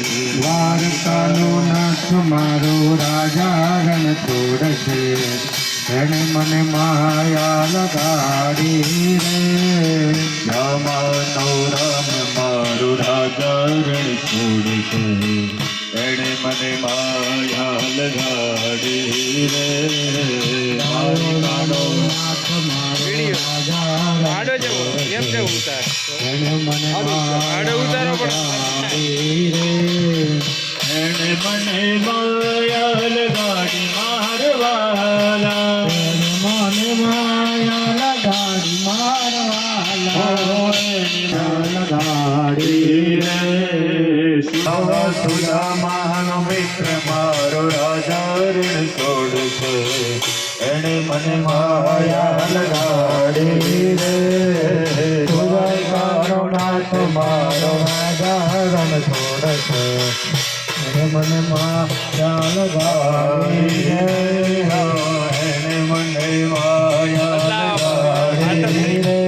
દ્વારકાનો નાથ મારો રાજા રણ છોડશે, એને મને માયા લગાડી રે. રામાનો રામ મારો રાજા રણ છોડશે, એણે મને માયા લગાડી રે. દ્વારકાનો નાથ મારો રાજા રણ છોડશે, એને મને માયા લગાડી રે. એણે મને માયા લગાડી મારવાલા, મને માયા લગાડી મારવાલા, લગાડી રે. સુદામાનો મિત્ર મારો રાજા રણ છોડશે, એણે મને માયા લગાડી રે. દ્વારકાનો નાથ મારો રાજા રણ છોડશે, એને મને માયા લગાડી રે. એણે મને માયા લગાડી રે.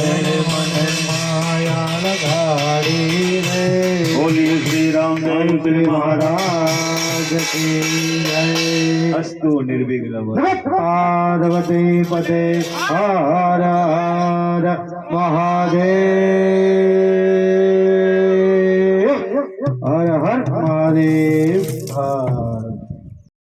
એને મને માયા લગાડી રે. બોલીએ શ્રી રામદેવ શ્રી મહારાજ કી જય. અસ્તુ નિર્વિઘ્ન. પાર્વતી પતે હર હર મહા